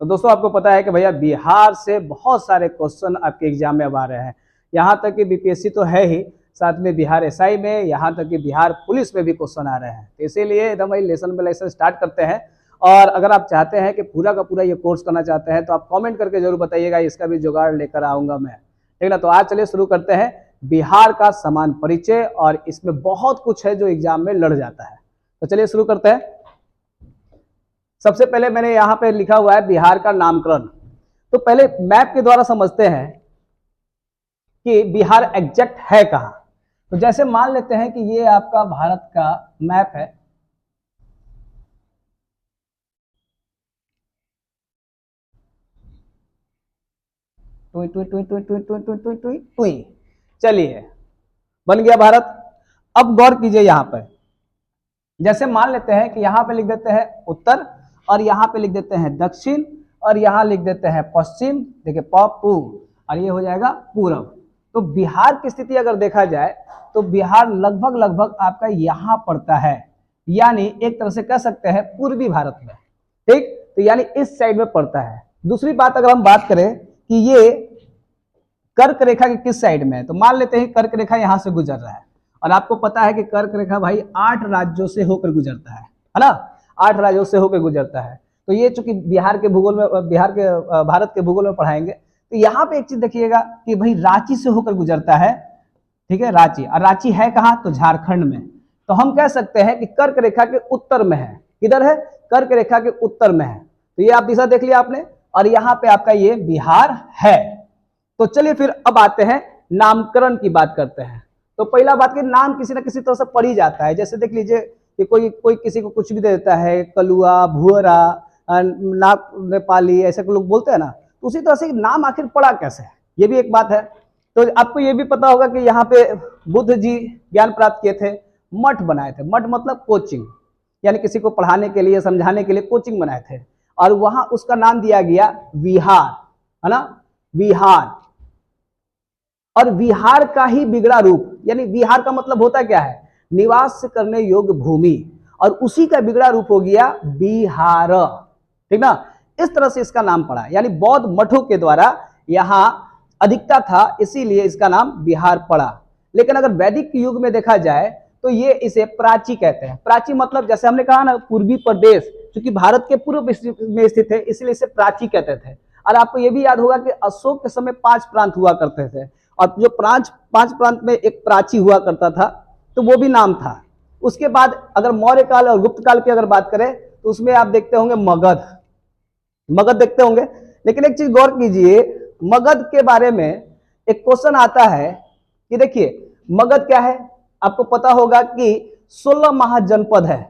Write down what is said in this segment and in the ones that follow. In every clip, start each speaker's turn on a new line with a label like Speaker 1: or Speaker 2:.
Speaker 1: तो दोस्तों आपको पता है कि भैया बिहार से बहुत सारे क्वेश्चन आपके एग्जाम में अब आ रहे हैं। यहाँ तक कि बीपीएससी तो है ही, साथ में बिहार एसआई में, यहाँ तक कि बिहार पुलिस में भी क्वेश्चन आ रहे हैं। तो इसीलिए एकदम भाई लेसन बाय लेसन स्टार्ट करते हैं। और अगर आप चाहते हैं कि पूरा का पूरा ये कोर्स करना चाहते हैं तो आप कमेंट करके जरूर बताइएगा, इसका भी जुगाड़ लेकर आऊँगा मैं, ठीक ना। तो आज चलिए शुरू करते हैं बिहार का समान परिचय, और इसमें बहुत कुछ है जो एग्जाम में लड़ जाता है। तो चलिए शुरू करते हैं। सबसे पहले मैंने यहाँ पे लिखा हुआ है बिहार का नामकरण। तो पहले मैप के द्वारा समझते हैं कि बिहार एग्जैक्ट है कहाँ। तो जैसे मान लेते हैं कि ये आपका भारत का मैप है, टुई टुई टुई टुई टुई टुई टुई टुई टुई टुई, चलिए बन गया भारत। अब गौर कीजिए यहाँ पर, जैसे मान लेते हैं कि यहाँ पे लिख देते हैं उत्तर, और यहाँ पे लिख देते हैं दक्षिण, और यहाँ लिख देते हैं पश्चिम, देखिए पूर्व, और ये हो जाएगा पूरब। तो बिहार की स्थिति अगर देखा जाए तो बिहार लगभग लगभग आपका यहाँ पड़ता है, यानी एक तरह से कह सकते हैं पूर्वी भारत में, ठीक। तो यानी इस साइड में पड़ता है। दूसरी बात अगर हम बात करें कि ये कर्क रेखा के किस साइड में है, तो मान लेते हैं कर्क रेखा यहाँ से गुजर रहा है, और आपको पता है कि कर्क रेखा भाई 8 राज्यों से होकर गुजरता है ना, 8 राज्यों से होकर गुजरता है। तो ये चूंकि बिहार के भूगोल में, भारत के भूगोल में पढ़ाएंगे, तो यहाँ पे एक चीज देखिएगा कि भाई रांची से होकर गुजरता है, ठीक है, रांची। और रांची है कहाँ, तो झारखंड में। तो हम कह सकते हैं कि कर्क रेखा के उत्तर में है। किधर है, कर्क रेखा के उत्तर में है। तो ये आप दिशा देख लिया आपने, और यहाँ पे आपका ये बिहार है। तो चलिए फिर अब आते हैं नामकरण की बात करते हैं। तो पहला बात कि नाम किसी ना किसी तरह से पड़ ही जाता है। जैसे देख लीजिए कि कोई किसी को कुछ भी दे देता है, कलुआ, भुअरा, नाग नेपाली, ऐसे लोग बोलते हैं ना। तो उसी तरह से नाम आखिर पड़ा कैसे है, ये भी एक बात है। तो आपको ये भी पता होगा कि यहाँ पे बुद्ध जी ज्ञान प्राप्त किए थे, मठ बनाए थे। मठ मतलब कोचिंग, यानी किसी को पढ़ाने के लिए, समझाने के लिए कोचिंग बनाए थे, और वहां उसका नाम दिया गया विहार, है ना, विहार। और विहार का ही बिगड़ा रूप, यानी विहार का मतलब होता क्या है, निवास करने योग्य भूमि, और उसी का बिगड़ा रूप हो गया बिहार, ठीक ना। इस तरह से इसका नाम पड़ा, यानी बौद्ध मठों के द्वारा यहाँ अधिकता था, इसीलिए इसका नाम बिहार पड़ा। लेकिन अगर वैदिक युग में देखा जाए तो ये इसे प्राची कहते हैं। प्राची मतलब जैसे हमने कहा ना, पूर्वी प्रदेश, क्योंकि भारत के पूर्व में स्थित है, इसलिए इसे प्राची कहते थे। और आपको ये भी याद होगा कि अशोक के समय 5 प्रांत हुआ करते थे, और जो 5 प्रांत में एक प्राची हुआ करता था, तो वो भी नाम था। उसके बाद अगर मौर्य काल और गुप्त काल की अगर बात करें तो उसमें आप देखते होंगे मगध देखते होंगे। लेकिन एक चीज गौर कीजिए, मगध के बारे में एक क्वेश्चन आता है कि देखिए मगध क्या है, आपको पता होगा कि 16 महाजनपद है,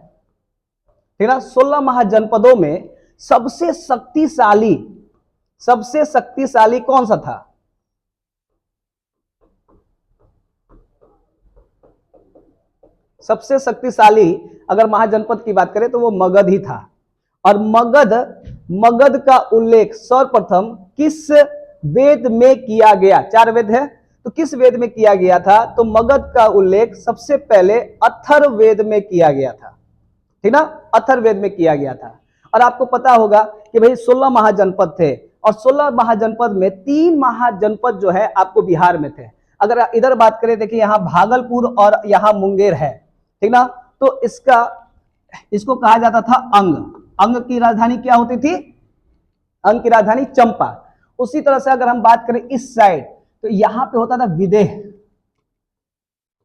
Speaker 1: ठीक ना। 16 महाजनपदों में सबसे शक्तिशाली कौन सा था, सबसे शक्तिशाली अगर महाजनपद की बात करें तो वो मगध ही था। और मगध का उल्लेख सर्वप्रथम किस वेद में किया गया, 4 वेद है, तो किस वेद में किया गया था, तो मगध का उल्लेख सबसे पहले अथर्ववेद में किया गया था, ठीक ना, अथर्ववेद में किया गया था। और आपको पता होगा कि भाई 16 महाजनपद थे, और 16 महाजनपद में 3 महाजनपद जो है आपको बिहार में थे। अगर इधर बात करें, देखिए यहाँ भागलपुर और यहाँ मुंगेर है, ठीक ना। तो इसको कहा जाता था अंग की राजधानी क्या होती थी, अंग की राजधानी चंपा। उसी तरह से अगर हम बात करें इस साइड, तो यहां पे होता था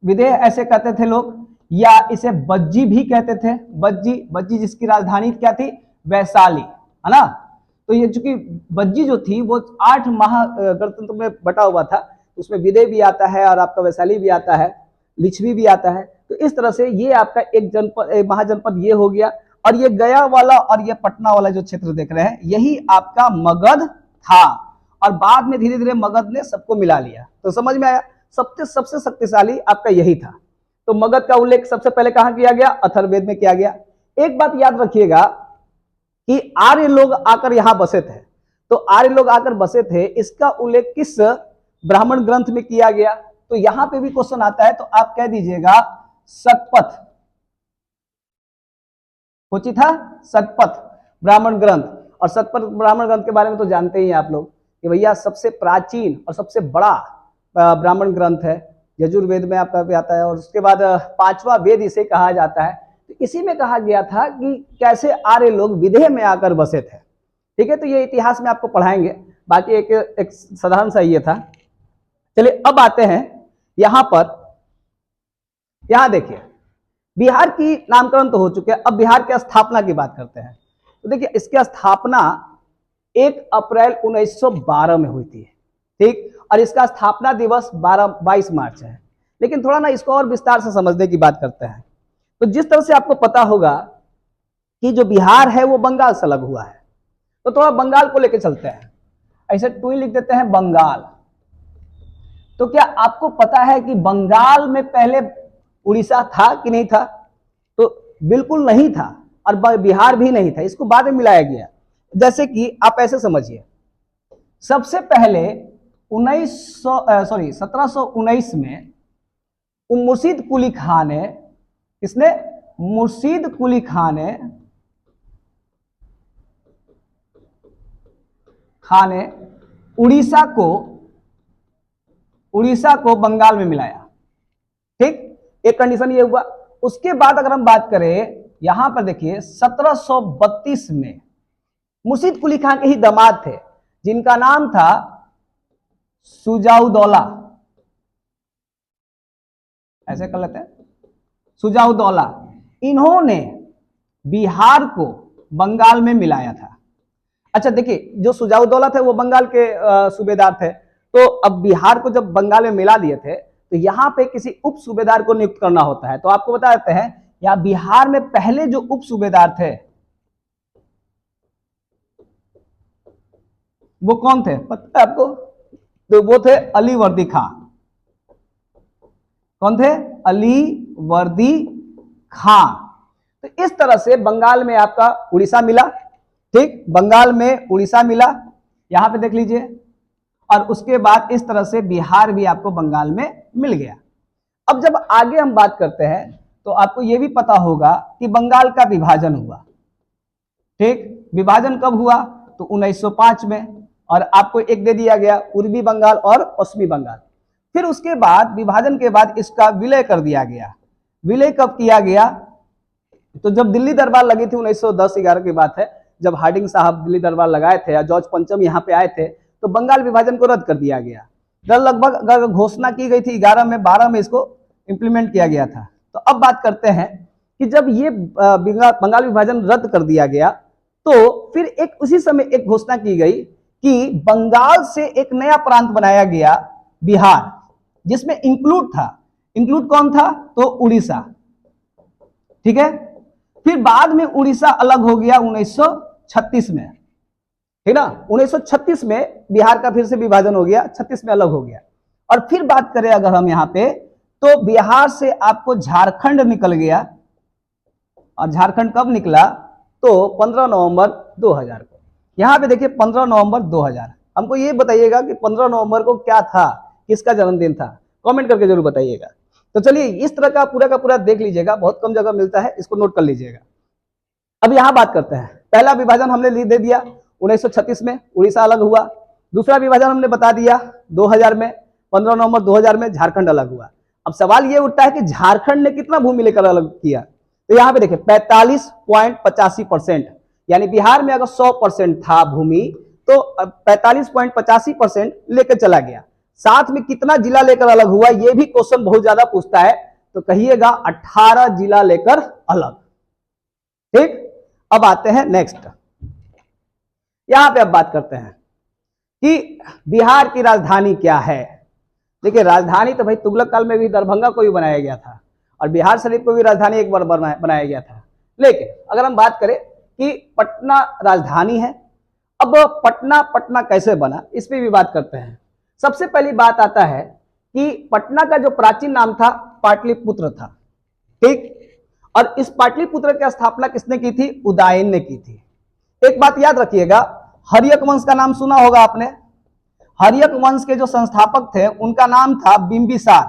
Speaker 1: विदेह ऐसे कहते थे लोग, या इसे बज्जी भी कहते थे, बज्जी जिसकी राजधानी क्या थी, वैशाली, है ना। तो ये चूंकि बज्जी जो थी वो 8 महागणतंत्र में बटा हुआ था, उसमें विदेह भी आता है, और आपका वैशाली भी आता है, लिच्छवी भी आता है। तो इस तरह से ये आपका एक महाजनपद ये हो गया। और ये गया वाला और ये पटना वाला जो क्षेत्र देख रहे हैं, यही आपका मगध था। और बाद में धीरे धीरे मगध ने सबको मिला लिया। तो समझ में आया, सबसे शक्तिशाली आपका यही था। तो मगध का उल्लेख सबसे पहले कहां किया गया, अथर्ववेद में किया गया। एक बात याद रखिएगा कि आर्य लोग आकर यहां बसे थे। तो आर्य लोग आकर बसे थे, इसका उल्लेख किस ब्राह्मण ग्रंथ में किया गया, तो यहां पे भी क्वेश्चन आता है, तो आप कह दीजिएगा शतपथ, था शतपथ ब्राह्मण ग्रंथ। और सतपथ ब्राह्मण ग्रंथ के बारे में तो जानते ही हैं आप लोग कि भैया सबसे प्राचीन और सबसे बड़ा ब्राह्मण ग्रंथ है, यजुर्वेद में आपका भी आता है, और उसके बाद पांचवा वेद इसे कहा जाता है। तो इसी में कहा गया था कि कैसे आर्य लोग विदेह में आकर बसे थे। ठीक है, तो ये इतिहास में आपको पढ़ाएंगे, बाकी एक साधारण सा ये था। चलिए अब आते हैं यहां पर, यहां देखिए बिहार की नामकरण तो हो चुके हैं, अब बिहार की स्थापना की बात करते हैं। तो देखिए इसकी स्थापना 1 अप्रैल 1912 में हुई थी, ठीक, और इसका स्थापना दिवस 22 मार्च है। लेकिन थोड़ा ना इसको और विस्तार से समझने की बात करते हैं। तो जिस तरह से आपको पता होगा कि जो बिहार है वो बंगाल से अलग हुआ है, तो थोड़ा बंगाल को लेकर चलते हैं। ऐसे टू लिख देते हैं बंगाल। तो क्या आपको पता है कि बंगाल में पहले उड़ीसा था कि नहीं था? तो बिल्कुल नहीं था, और बिहार भी नहीं था, इसको बाद में मिलाया गया। जैसे कि आप ऐसे समझिए, सबसे पहले 1719 में मुर्शीद कुली खान ने, किसने? मुर्शीद कुली खान ने उड़ीसा को बंगाल में मिलाया। ठीक, एक कंडीशन ये हुआ। उसके बाद अगर हम बात करें यहां पर देखिए 1732 में मुर्शीद कुली खान के ही दामाद थे जिनका नाम था सुजाउदौला, ऐसे कर लेते हैं, सुजाउदौला। इन्होंने बिहार को बंगाल में मिलाया था। अच्छा देखिए, जो सुजाउदौला थे वो बंगाल के सूबेदार थे। तो अब बिहार को जब बंगाल में मिला दिए थे तो यहां पे किसी उप सूबेदार को नियुक्त करना होता है। तो आपको बता देते हैं, या बिहार में पहले जो उप सूबेदार थे वो कौन थे पता है आपको? तो वो थे अली वर्दी खां। कौन थे? अली वर्दी खां। तो इस तरह से बंगाल में आपका उड़ीसा मिला। ठीक, बंगाल में उड़ीसा मिला, यहां पे देख लीजिए, और उसके बाद इस तरह से बिहार भी आपको बंगाल में मिल गया। अब जब आगे हम बात करते हैं तो आपको यह भी पता होगा कि बंगाल का विभाजन हुआ। ठीक, विभाजन कब हुआ? तो 1905 में, और आपको एक दे दिया गया पूर्वी बंगाल और पश्चिमी बंगाल। फिर उसके बाद विभाजन के बाद इसका विलय कर दिया गया। विलय कब किया गया? तो जब दिल्ली दरबार लगी थी 1910-11 की बात है, जब हार्डिंग साहब दिल्ली दरबार लगाए थे या जॉर्ज पंचम यहाँ पे आए थे, तो बंगाल विभाजन को रद्द कर दिया गया। लगभग घोषणा की गई थी 11 में, 12 में इसको इंप्लीमेंट किया गया था। तो अब बात करते हैं कि जब ये बंगाल विभाजन रद्द कर दिया गया तो फिर एक उसी समय एक घोषणा की गई कि बंगाल से एक नया प्रांत बनाया गया बिहार, जिसमें इंक्लूड था, इंक्लूड कौन था? तो उड़ीसा। ठीक है, फिर बाद में उड़ीसा अलग हो गया 1936 में, ठीक ना, 1936 में बिहार का फिर से विभाजन हो गया, 36 में अलग हो गया। और फिर बात करें अगर हम यहां पे, तो बिहार से आपको झारखंड निकल गया, और झारखंड कब निकला? तो 15 नवंबर 2000 को। यहां पे देखिए 15 नवंबर 2000। हमको ये बताइएगा कि 15 नवंबर को क्या था, किसका जन्मदिन था, कमेंट करके जरूर बताइएगा। तो चलिए इस तरह का पूरा देख लीजिएगा, बहुत कम जगह मिलता है, इसको नोट कर लीजिएगा। अब यहां बात करते हैं, पहला विभाजन हमने दे दिया 1936 में, उड़ीसा अलग हुआ। दूसरा विभाजन हमने बता दिया 2000 में, 15 नवंबर 2000 में झारखंड अलग हुआ। अब सवाल यह उठता है कि झारखंड ने कितना भूमि लेकर अलग किया? तो यहां पे देखिए 45.85%, यानी बिहार में अगर 100% था भूमि तो 45.85% लेकर चला गया। साथ में कितना जिला लेकर अलग हुआ, यह भी क्वेश्चन बहुत ज्यादा पूछता है, तो कहिएगा 18 जिला लेकर अलग। ठीक, अब आते हैं नेक्स्ट, यहां पे अब बात करते हैं कि बिहार की राजधानी क्या है। देखिए राजधानी तो भाई तुगलक काल में भी दरभंगा को भी बनाया गया था, और बिहार शरीफ को भी राजधानी एक बार बनाया गया था। लेकिन अगर हम बात करें कि पटना राजधानी है, अब पटना कैसे बना, इस पर भी बात करते हैं। सबसे पहली बात आता है कि पटना का जो प्राचीन नाम था पाटलिपुत्र था। ठीक, और इस पाटलिपुत्र की स्थापना किसने की थी? उदयन ने की थी। एक बात याद रखिएगा, हर्यक वंश का नाम सुना होगा आपने। हर्यक वंश के जो संस्थापक थे उनका नाम था बिंबिसार।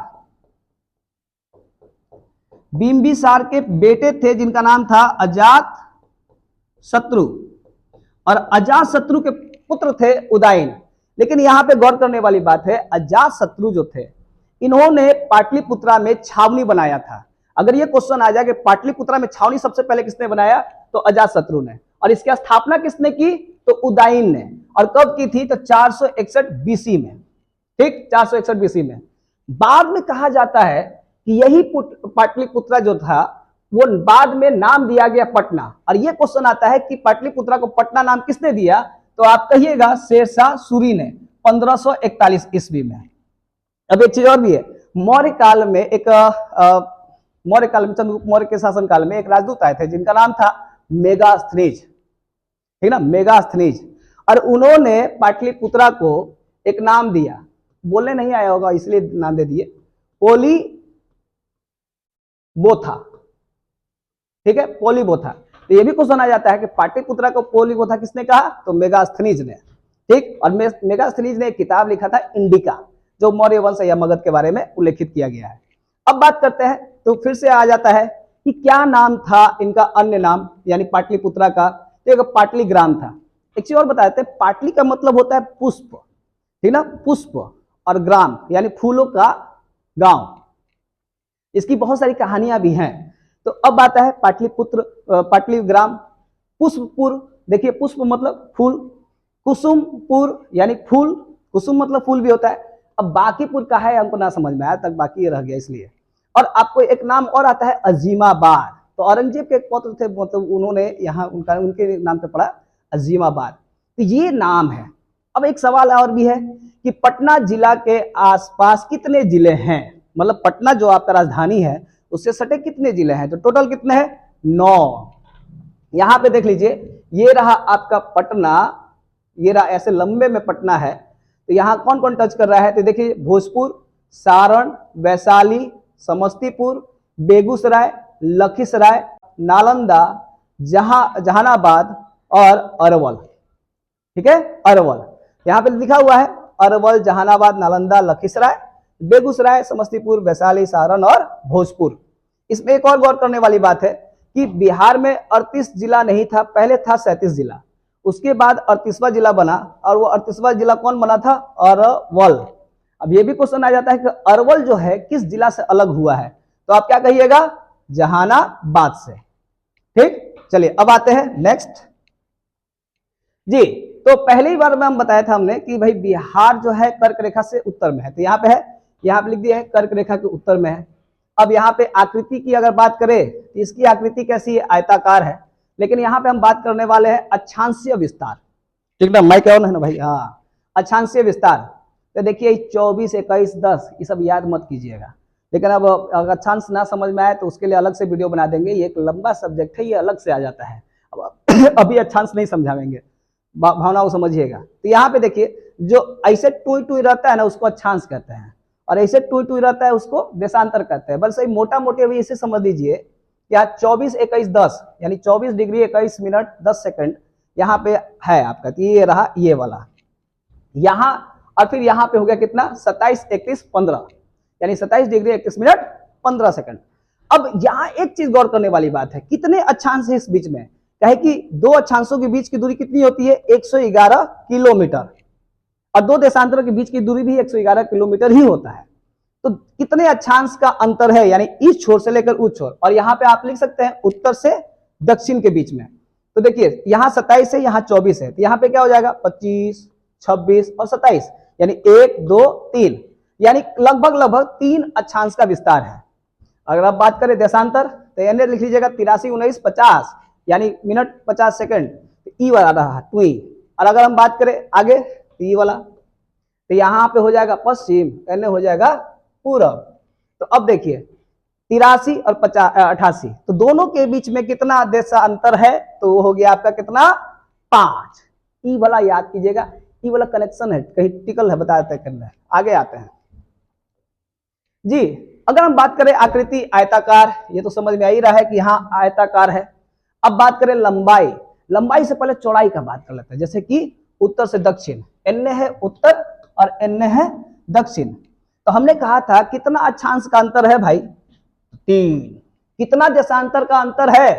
Speaker 1: बिंबिसार के बेटे थे जिनका नाम था अजात शत्रु, और अजातशत्रु के पुत्र थे उदयन। लेकिन यहाँ पे गौर करने वाली बात है, अजातशत्रु जो थे इन्होंने पाटलिपुत्रा में छावनी बनाया था। अगर ये क्वेश्चन आ जाए कि पाटलिपुत्रा में छावनी सबसे पहले किसने बनाया, तो अजातशत्रु ने। और इसकी स्थापना किसने की, तो उदयन ने। और कब की थी, तो 461 बीसी में। ठीक, 461 बीसी में। बाद में कहा जाता है कि यही पाटलिपुत्रा जो था वो बाद में नाम दिया गया पटना। और ये क्वेश्चन आता है कि पाटलिपुत्रा को पटना नाम किसने दिया, तो आप कहिएगा शेरशाह सूरी ने 1541 ईस्वी में। अब एक चीज और भी है, मौर्य काल में मौर्य काल में चंद्रगुप्त मौर्य के शासन काल में एक राजदूत आए थे जिनका नाम था मेगास्थनीज, ठीक ना, मेगास्थनीज। और उन्होंने पाटलिपुत्रा को एक नाम दिया, बोलने नहीं आया होगा इसलिए नाम दे दिए, पोलीबोथा। ठीक है, पोलीबोथा। तो ये भी क्वेश्चन आ जाता है कि पाटलिपुत्रा को पोलीबोथा किसने कहा, तो मेगास्थनीज ने। ठीक, और मेगास्थनीज ने एक किताब लिखा था इंडिका, जो मौर्य वंश या मगध के बारे में उल्लेखित किया गया है। अब बात करते हैं, तो फिर से आ जाता है कि क्या नाम था इनका अन्य नाम, यानी पाटलिपुत्रा का, तो पाटलिग्राम था। एक चीज और बताते हैं, पाटली का मतलब होता है पुष्प, ठीक ना, पुष्प, और ग्राम यानी फूलों का गांव। इसकी बहुत सारी कहानियां भी हैं। तो अब आता है पाटलिग्राम। पुष्पपुर, देखिए पुष्प मतलब फूल, कुसुमपुर यानी फूल, कुसुम मतलब फूल भी होता है। अब बाकीपुर का है, हमको ना समझ में आया, तक बाकी ये रह गया इसलिए। और आपको एक नाम और आता है अजीमाबाद। तो औरंगजेब के एक पौत्र थे, मतलब उन्होंने यहाँ उनके नाम पे पड़ा अजीमाबाद। तो ये नाम है। अब एक सवाल और भी है कि पटना जिला के आसपास कितने जिले हैं, मतलब पटना जो आपका राजधानी है उससे सटे कितने जिले हैं, तो टोटल कितने हैं, 9। यहां पे देख लीजिए, ये रहा आपका पटना, ये रहा ऐसे लंबे में पटना है। तो यहां कौन कौन टच कर रहा है, तो देखिए भोजपुर, सारण, वैशाली, समस्तीपुर, बेगूसराय, लखीसराय, नालंदा, जहानाबाद और अरवल। ठीक है, अरवल यहां पे लिखा हुआ है, अरवल, जहानाबाद, नालंदा, लखीसराय, बेगूसराय, समस्तीपुर, वैशाली, सारण और भोजपुर। इसमें एक और गौर करने वाली बात है कि बिहार में 38 जिला नहीं था, पहले था 37 जिला, उसके बाद 38वां जिला बना, और वो 38वां जिला कौन बना था, अरवल। अब ये भी क्वेश्चन आ जाता है कि अरवल जो है किस जिला से अलग हुआ है, तो आप क्या कहिएगा, जहानाबाद से। ठीक, चलिए अब आते हैं नेक्स्ट जी। तो पहली बार में हम बताया था हमने कि भाई बिहार जो है कर्क रेखा से उत्तर में है, तो यहाँ पे है, यहाँ पे लिख दिया है कर्क रेखा के उत्तर में है। अब यहाँ पे आकृति की अगर बात करें तो इसकी आकृति कैसी है, आयताकार है। लेकिन यहाँ पे हम बात करने वाले हैं अक्षांशीय विस्तार, ठीक ना, माइक ऑन है ना भाई, हाँ, अक्षांशीय विस्तार। तो देखिए 24, 21, 10 ये सब याद मत कीजिएगा, लेकिन अब अगर अक्षांश ना समझ में आए तो उसके लिए अलग से वीडियो बना देंगे, ये एक लंबा सब्जेक्ट है, ये अलग से आ जाता है। अब अभी अक्षांश नहीं समझाएंगे, भावनाओं समझिएगा। तो यहाँ पे देखिए जो ऐसे टूई टूई रहता है ना उसको अक्षांश कहते हैं, और ऐसे टूई टूई रहता है उसको देशांतर कहते हैं। बस मोटा मोटी अभी इसे समझ लीजिए, क्या 24, 21, 10 यानी 24 डिग्री 21 मिनट 10 सेकंड यहाँ पे है आपका, तो ये रहा ये वाला यहाँ, और फिर यहाँ पे हो गया कितना, 27, 31, 15 यानी 27 डिग्री 31 मिनट 15 सेकंड। अब यहाँ एक चीज गौर करने वाली बात है, कितने अक्षांश है इस बीच में, कहे कि दो अक्षांशों के बीच की दूरी कितनी होती है, 111 किलोमीटर, और दो देशांतरों के बीच की दूरी भी 111 किलोमीटर ही होता है। तो कितने अक्षांश का अंतर है, यानी इस छोर से लेकर उस छोर, और यहाँ पे आप लिख सकते हैं उत्तर से दक्षिण के बीच में। तो देखिए यहाँ 27 है, यहाँ 24 है, तो यहाँ पे क्या हो जाएगा 25, 26 और 27 यानी 1, 2, 3 यानी लगभग 3 अक्षांश का विस्तार है। अगर आप बात करें देशांतर तो यानी लिख लीजिएगा 83, 19, 50 यानी मिनट 50 सेकंड, ई वाला रहा टुई। और अगर हम बात करें आगे तो ई वाला, तो यहाँ पे हो जाएगा पश्चिम, एने हो जाएगा पूर्व। तो अब देखिए 83 और 88, तो दोनों के बीच में कितना देशांतर है, तो वो हो गया आपका कितना 5। ई वाला याद कीजिएगा, ई वाला कनेक्शन है, कहीं टिकल है, बता देते करना है। आगे आते हैं जी। अगर हम बात करें आकृति आयताकार, ये तो समझ में आ ही रहा है कि यहाँ आयताकार है। अब बात करें लंबाई, लंबाई से पहले चौड़ाई का बात कर लेते हैं, जैसे कि उत्तर से दक्षिण, एन है उत्तर और एन है दक्षिण। तो हमने कहा था कितना अक्षांश का अंतर है भाई, 3। कितना देशांतर का अंतर है,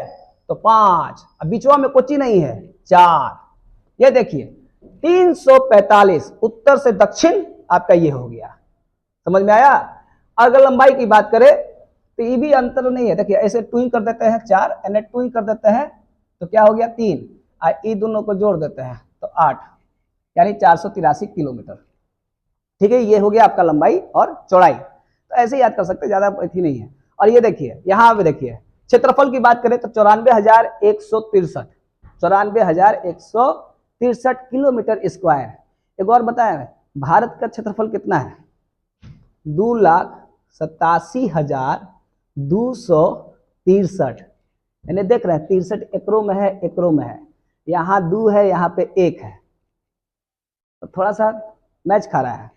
Speaker 1: तो 5। अब बीचवा में कोची नहीं है, 4। ये देखिए 345 उत्तर से दक्षिण आपका ये हो गया, समझ में आया। अगर लंबाई की बात करें तो ये भी अंतर नहीं है, देखिए ऐसे टूइंग कर देते हैं 4, एने टूइंग कर देते हैं तो क्या हो गया 3, और ये दोनों को जोड़ देते हैं तो 8, यानी 483 किलोमीटर। ठीक है, ये हो गया आपका लंबाई और चौड़ाई। तो ऐसे याद कर सकते हैं, ज्यादा थी नहीं है। और ये देखिए यहाँ पे देखिए क्षेत्रफल की बात करें तो 94,163, 94,163 किलोमीटर स्क्वायर। एक और बताया भारत का क्षेत्रफल कितना है, 2,87,263, यानी देख रहे हैं 63 एकड़ों में है, एकड़ों में है, यहाँ 2 है, यहाँ पे 1 है, तो थोड़ा सा मैच खा रहा है।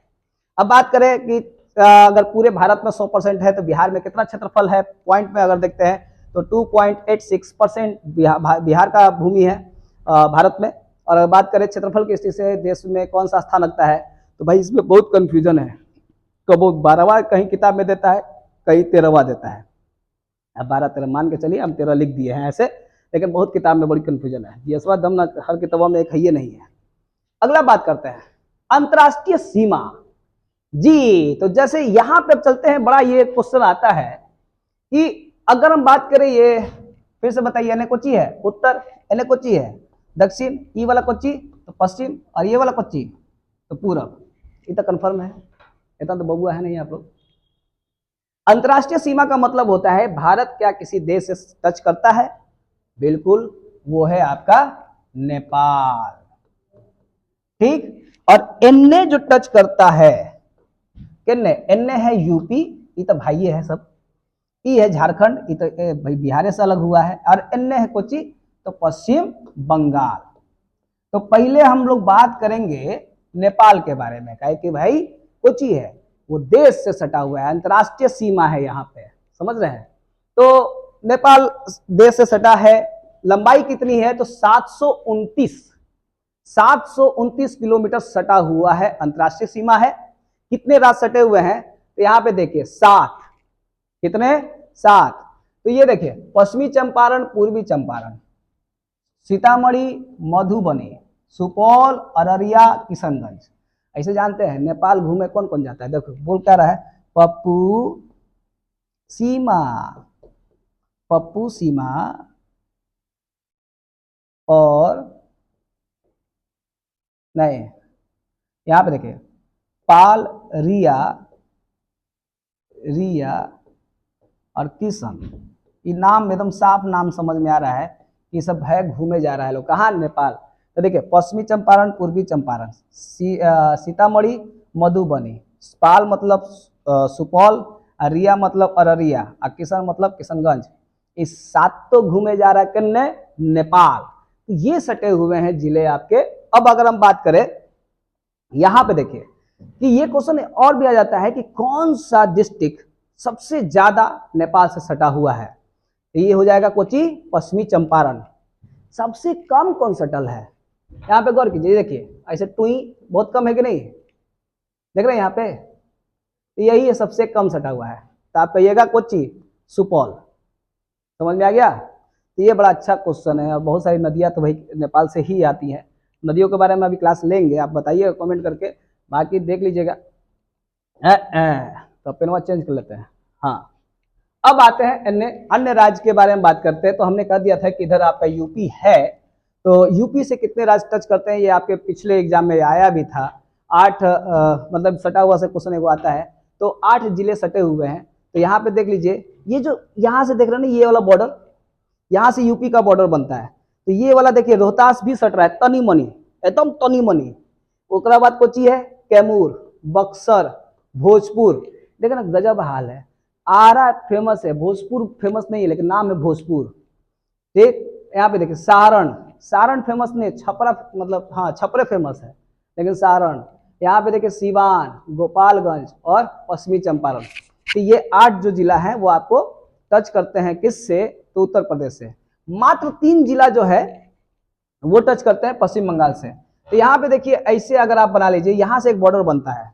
Speaker 1: अब बात करें कि अगर पूरे भारत में 100% है तो बिहार में कितना क्षेत्रफल है, पॉइंट में अगर देखते हैं तो 2.86% बिहार का भूमि है भारत में। और अगर बात करें क्षेत्रफल की स्थिति से देश में कौन सा स्थान लगता है, तो भाई इसमें बहुत कंफ्यूजन है, कब 12वां कहीं किताब में देता है, कहीं 13वां देता है। अब 12-13 मान के चलिए, हम 13 लिख दिए हैं ऐसे, लेकिन बहुत किताब में बड़ी कंफ्यूजन है, जीएसवा दम ना हर किताबों में एक है, ये नहीं है। अगला बात करते हैं अंतरराष्ट्रीय सीमा जी। तो जैसे यहां पे चलते हैं, बड़ा ये क्वेश्चन आता है कि अगर हम बात करें, ये फिर से बताइए, एने कोची है उत्तर, एने कोची है दक्षिण, ई वाला कोची तो पश्चिम, और ये वाला कोची तो पूरब। ये तो कंफर्म है, इतना तो बबुआ है नहीं आप लोग। अंतरराष्ट्रीय सीमा का मतलब होता है भारत क्या किसी देश से टच करता है, बिल्कुल, वो है आपका नेपाल। ठीक, और एनए जो टच करता है, किन्ने एनए है यूपी, ये तो भाई है सब, ई है झारखंड, ये तो भाई बिहार से अलग हुआ है, और एनए है कोची तो पश्चिम बंगाल। तो पहले हम लोग बात करेंगे नेपाल के बारे में, कहे कि भाई कोची है वो देश से सटा हुआ है, अंतरराष्ट्रीय सीमा है यहाँ पे, समझ रहे हैं। तो नेपाल देश से सटा है, लंबाई कितनी है तो 729 किलोमीटर सटा हुआ है, अंतरराष्ट्रीय सीमा है। कितने राज्य सटे हुए हैं तो यहाँ पे देखिए 7, कितने 7। तो ये देखिए पश्चिमी चंपारण, पूर्वी चंपारण, सीतामढ़ी, मधुबनी, सुपौल, अररिया, किशनगंज। ऐसे जानते हैं नेपाल घूमे कौन कौन जाता है, देखो बोल क्या रहा है, पप्पू सीमा, पप्पू सीमा, और नहीं यहां पे देखिए पाल, रिया, रिया और किशन। ये नाम एकदम साफ नाम समझ में आ रहा है, ये सब है घूमे जा रहा है लोग, कहाँ नेपाल। तो देखिए पश्चिमी चंपारण, पूर्वी चंपारण, सीतामढ़ी, मधुबनी, पाल मतलब सुपौल, रिया मतलब अररिया, और किशन मतलब किशनगंज। इस 7 तो घूमे जा रहा है किन्ने, नेपाल। तो ये सटे हुए हैं जिले आपके। अब अगर हम बात करें यहां पे देखिए कि ये क्वेश्चन और भी आ जाता है कि कौन सा डिस्ट्रिक्ट सबसे ज्यादा नेपाल से सटा हुआ है, तो ये हो जाएगा कोची, पश्चिमी चंपारण। सबसे कम कौन सटल है, यहाँ पे गौर कीजिए, देखिए ऐसे टुई बहुत कम है कि नहीं, देख रहे हैं यहाँ पे, तो यही है सबसे कम सटा हुआ है। तो आप कहिएगा कोची, सुपौल, समझ में आ गया। तो ये बड़ा अच्छा क्वेश्चन है, और बहुत सारी नदियां तो भाई नेपाल से ही आती हैं। नदियों के बारे में अभी क्लास लेंगे, आप बताइए कमेंट करके, बाकी देख लीजिएगा। तो पेनवा चेंज कर लेते हैं। हाँ, अब आते हैं अन्य राज्य के बारे में बात करते हैं। तो हमने कह दिया था कि इधर आपका यूपी है, तो यूपी से कितने राज्य टच करते हैं, ये आपके पिछले एग्जाम में आया भी था। 8 मतलब सटा हुआ से क्वेश्चन एगो आता है, तो 8 जिले सटे हुए हैं। तो यहाँ पे देख लीजिए, ये जो यहाँ से देख रहे हैं ना, ये वाला बॉर्डर, यहाँ से यूपी का बॉर्डर बनता है, तो ये वाला देखिए रोहतास भी सट रहा है, तनी मनी, एकदम तनी मनी। उसके बाद कोची है, कैमूर, बक्सर, भोजपुर, देखो ना गजब हाल है। आरा फेमस है, भोजपुर फेमस नहीं है, लेकिन नाम है भोजपुर। ठीक, यहाँ पे देखिए सारण, सारण फेमस नहीं, छपरा मतलब हाँ छपरे फेमस है, लेकिन सारण। यहाँ पे देखिए सिवान, गोपालगंज और पश्चिमी चंपारण। तो ये 8 जो जिला है वो आपको टच करते हैं किससे, तो उत्तर प्रदेश से। मात्र 3 जिला जो है वो टच करते हैं पश्चिम बंगाल से। तो यहाँ पे देखिए ऐसे अगर आप बना लीजिए, यहाँ से एक बॉर्डर बनता है,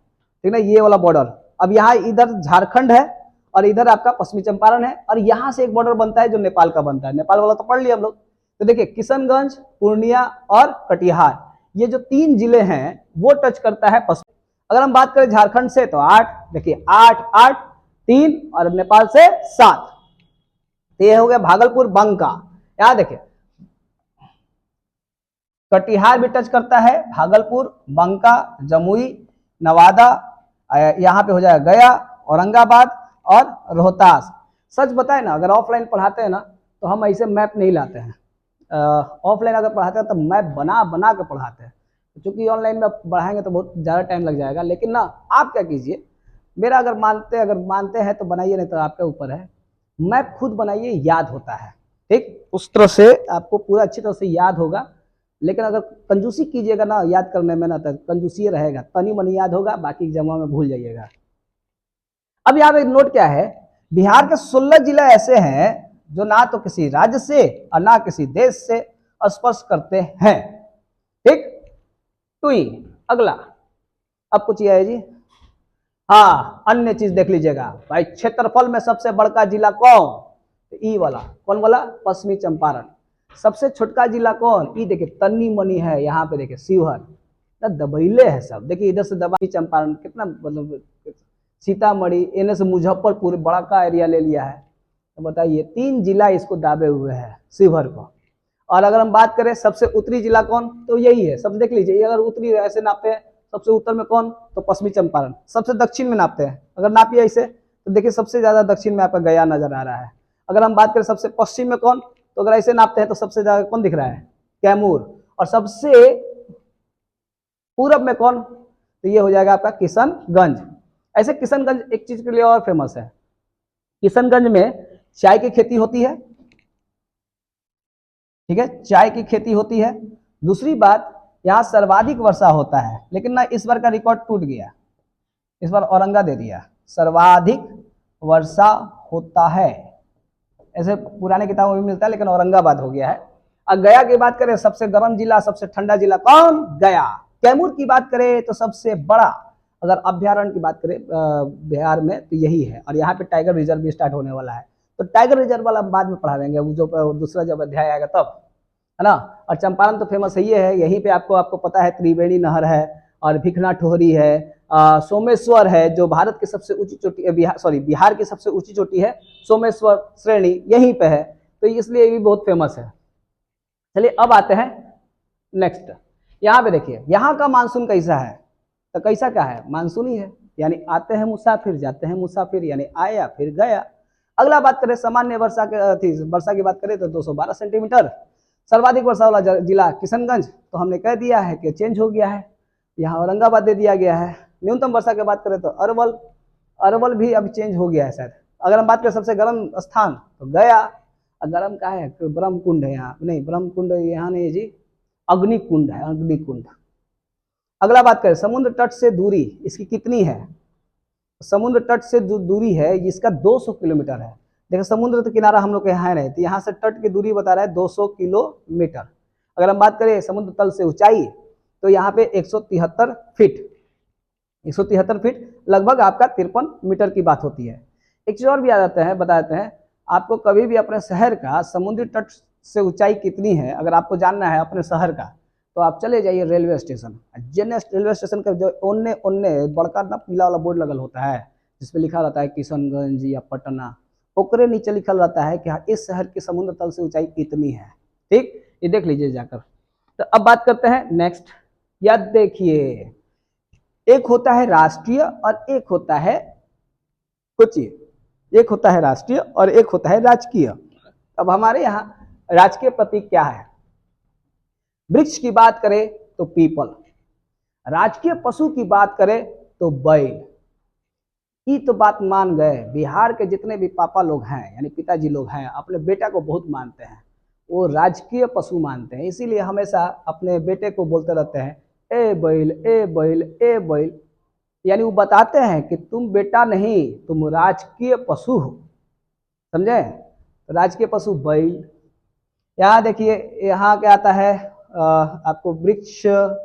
Speaker 1: ठीक ना, ये वाला बॉर्डर। अब यहाँ इधर झारखंड है और इधर आपका पश्चिमी चंपारण है, और यहाँ से एक बॉर्डर बनता है जो नेपाल का बनता है। नेपाल वाला तो पढ़ लिया हम लोग। तो देखिए किशनगंज, पूर्णिया और कटिहार, ये जो 3 जिले हैं वो टच करता है पश्चिम। अगर हम बात करें झारखंड से तो 8, देखिए 8 8 3 और नेपाल से 7, तो ये हो गया भागलपुर बांका। यहां देखिए कटिहार भी टच करता है, भागलपुर, बांका, जमुई, नवादा, यहाँ पे हो जाएगा गया, औरंगाबाद और रोहतास। सच बताए ना, अगर ऑफलाइन पढ़ाते हैं ना तो हम ऐसे मैप नहीं लाते हैं। ऑफलाइन अगर पढ़ाते हैं तो मैप बना बना के पढ़ाते हैं, क्योंकि ऑनलाइन में बढ़ाएंगे तो बहुत ज़्यादा टाइम लग जाएगा। लेकिन ना आप क्या कीजिए, मेरा अगर मानते हैं तो बनाइए, नहीं तो आपके ऊपर है। मैप खुद बनाइए, याद होता है, ठीक, उस तरह से आपको पूरा अच्छी तरह से याद होगा। लेकिन अगर कंजूसी कीजिएगा ना याद करने में ना, तो कंजूसी रहेगा, तनी मनी याद होगा, बाकी जमा में भूल जाइएगा। अब यहाँ पे नोट क्या है, बिहार के 16 जिला ऐसे हैं जो ना तो किसी राज्य से और ना किसी देश से स्पर्श करते हैं, ठीक। टुई अगला, अब कुछ ये है जी, हाँ अन्य चीज देख लीजिएगा भाई, क्षेत्रफल में सबसे बड़का जिला कौन, तो ई वाला, कौन वाला, पश्चिमी चंपारण। सबसे छोटका जिला कौन, ई देखिए तन्नी मनी है, यहाँ पे देखिए शिवहर, दबैले है सब, देखिए इधर से दबा चंपारण कितना, मतलब सीतामढ़ी, इन्हें से मुजफ्फरपुर बड़ा का एरिया ले लिया है। तो बताइए 3 जिला इसको दाबे हुए हैं शिवहर को। और अगर हम बात करें सबसे उत्तरी जिला कौन, तो यही है, सब देख लीजिए, अगर उत्तरी ऐसे नापते हैं, सबसे उत्तर में कौन, तो पश्चिमी चंपारण। सबसे दक्षिण में नापते हैं, अगर नापिए ऐसे तो देखिए सबसे ज्यादा दक्षिण में आपका गया नजर आ रहा है। अगर हम बात करें सबसे पश्चिम में कौन, तो अगर ऐसे नापते हैं तो सबसे ज्यादा कौन दिख रहा है, कैमूर। और सबसे पूरब में कौन, तो ये हो जाएगा आपका किशनगंज। ऐसे किशनगंज एक चीज के लिए और फेमस है, किशनगंज में चाय की खेती होती है, ठीक है, चाय की खेती होती है। दूसरी बात, यहाँ सर्वाधिक वर्षा होता है, लेकिन ना इस बार का रिकॉर्ड टूट गया, इस बार औरंगा दे दिया, सर्वाधिक वर्षा होता है, ऐसे पुराने किताबों में मिलता है, लेकिन औरंगाबाद हो गया है। अब गया की बात करें, सबसे गर्म जिला, सबसे ठंडा जिला कौन, गया। कैमूर की बात करें तो सबसे बड़ा, अगर अभ्यारण्य की बात करें बिहार में तो यही है। और यहाँ पे टाइगर रिजर्व भी स्टार्ट होने वाला है, तो टाइगर रिजर्व वाला बाद में पढ़ा देंगे, वो जो दूसरा जब अध्याय आएगा तब, है ना। और चंपारण तो फेमस ही है, यहीं पे आपको पता है त्रिवेणी नहर है, और भिखना ठोहरी है, सोमेश्वर है, जो भारत की सबसे ऊंची चोटी, बिहार की सबसे ऊंची चोटी है सोमेश्वर श्रेणी, यहीं पे है, तो इसलिए ये भी बहुत फेमस है। चलिए अब आते हैं नेक्स्ट, यहाँ पे देखिए यहाँ का मानसून कैसा है, तो कैसा क्या है, मानसून ही है, यानी आते हैं मुसाफिर जाते हैं मुसाफिर, यानी आया फिर गया। अगला बात करें सामान्य वर्षा की बात करें तो 212 सेंटीमीटर। सर्वाधिक वर्षा वाला जिला किशनगंज, तो हमने कह दिया है कि चेंज हो गया है, यहाँ औरंगाबाद दे दिया गया है। न्यूनतम वर्षा की बात करें तो अरवल भी अब चेंज हो गया है शायद। अगर हम बात करें सबसे गर्म स्थान तो गया, गर्म का है, ब्रह्म कुंड है यहाँ, नहीं ब्रह्म कुंड यहाँ नहीं जी, अग्निकुंड है, अग्निकुंड। अगला बात करें समुद्र तट से दूरी इसकी कितनी है, समुद्र तट से जो दूरी है इसका 200 किलोमीटर है। देखो समुद्र तो किनारा हम लोग के यहाँ है, तो यहाँ से तट की दूरी बता रहा है 200 किलोमीटर। अगर हम बात करें समुद्र तल से ऊंचाई तो यहाँ पे 173 फीट, 173 फीट लगभग आपका 53 मीटर की बात होती है। एक चीज और भी आ जाता है, बता देते हैं आपको, कभी भी अपने शहर का समुद्री तट से ऊंचाई कितनी है अगर आपको जानना है अपने शहर का, तो आप चले जाइए रेलवे स्टेशन, रेलवे स्टेशन का जो ओन्ने ओन्ने बड़का ना पीला वाला बोर्ड लगल होता है जिसपे लिखा रहता है किशनगंज या पटना, ओकरे नीचे लिखल रहता है कि हाँ इस शहर की समुद्र तल से ऊंचाई कितनी है, ठीक, ये देख लीजिए जाकर। तो अब बात करते हैं नेक्स्ट, या देखिए एक होता है राष्ट्रीय और एक होता है कुछ, एक होता है राष्ट्रीय और एक होता है राजकीय। अब हमारे यहाँ राजकीय प्रतीक क्या है, वृक्ष की बात करें तो पीपल, राजकीय पशु की बात करें तो बैल। ये तो बात मान गए, बिहार के जितने भी पापा लोग हैं यानी पिताजी लोग हैं अपने बेटा को बहुत मानते हैं, वो राजकीय पशु मानते हैं, इसीलिए हमेशा अपने बेटे को बोलते रहते हैं ए बैल ए बैल ए बैल, यानी वो बताते हैं कि तुम बेटा नहीं तुम राजकीय पशु हो, समझे। राजकीय पशु बैल। यहाँ देखिए यहाँ क्या आता है आपको वृक्ष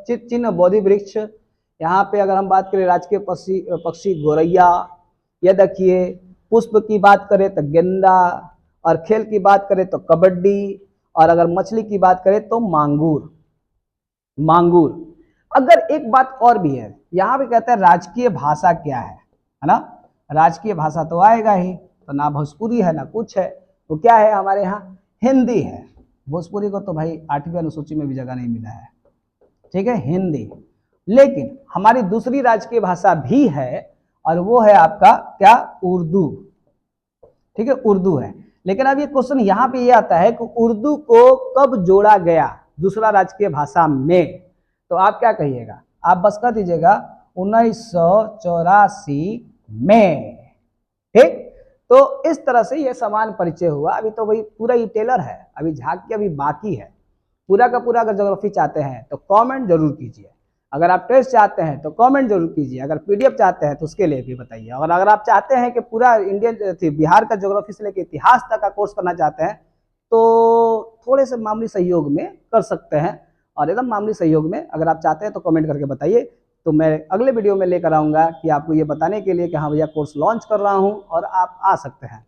Speaker 1: चिन्ह बोधि वृक्ष। यहाँ पे अगर हम बात करें राजकीय पक्षी गोरैया। ये देखिए पुष्प की बात करें तो गेंदा, और खेल की बात करें तो कबड्डी, और अगर मछली की बात करें तो मांगूर। मांगुर। अगर एक बात और भी है, यहाँ पे कहते हैं राजकीय भाषा क्या है ना। राजकीय भाषा तो आएगा ही, तो ना भोजपुरी है ना कुछ है, तो क्या है हमारे यहाँ हिंदी है। भोजपुरी को तो भाई 8वीं अनुसूची में भी जगह नहीं मिला है, ठीक है, हिंदी। लेकिन हमारी दूसरी राजकीय भाषा भी है, और वो है आपका क्या, उर्दू, ठीक है, उर्दू है। लेकिन अब ये क्वेश्चन यहाँ पे ये आता है कि उर्दू को कब जोड़ा गया दूसरा राजकीय भाषा में, तो आप क्या कहिएगा, आप बस कह दीजिएगा 1984 में, ठीक। तो इस तरह से ये समान परिचय हुआ। अभी तो वही पूरा ही टेलर है, अभी झांकी अभी बाकी है। पूरा का पूरा अगर ज्योग्राफी चाहते हैं तो कमेंट जरूर कीजिए, अगर आप टेस्ट चाहते हैं तो कमेंट जरूर कीजिए, अगर पीडीएफ चाहते हैं तो उसके लिए भी बताइए, और अगर आप चाहते हैं कि पूरा इंडियन बिहार का ज्योग्राफी से लेकर इतिहास तक का कोर्स करना चाहते हैं तो थोड़े से मामूली सहयोग में कर सकते हैं, और एकदम मामूली सहयोग में अगर आप चाहते हैं तो कमेंट करके बताइए। तो मैं अगले वीडियो में लेकर आऊँगा कि आपको ये बताने के लिए कि हाँ भैया कोर्स लॉन्च कर रहा हूँ और आप आ सकते हैं।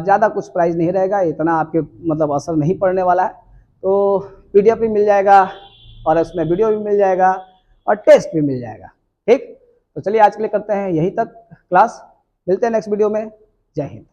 Speaker 1: ज़्यादा कुछ प्राइस नहीं रहेगा, इतना आपके मतलब असर नहीं पड़ने वाला है। तो पीडीएफ भी मिल जाएगा और उसमें वीडियो भी मिल जाएगा और टेस्ट भी मिल जाएगा, ठीक। तो चलिए आज के लिए करते हैं यहीं तक क्लास, मिलते हैं नेक्स्ट वीडियो में। जय हिंद।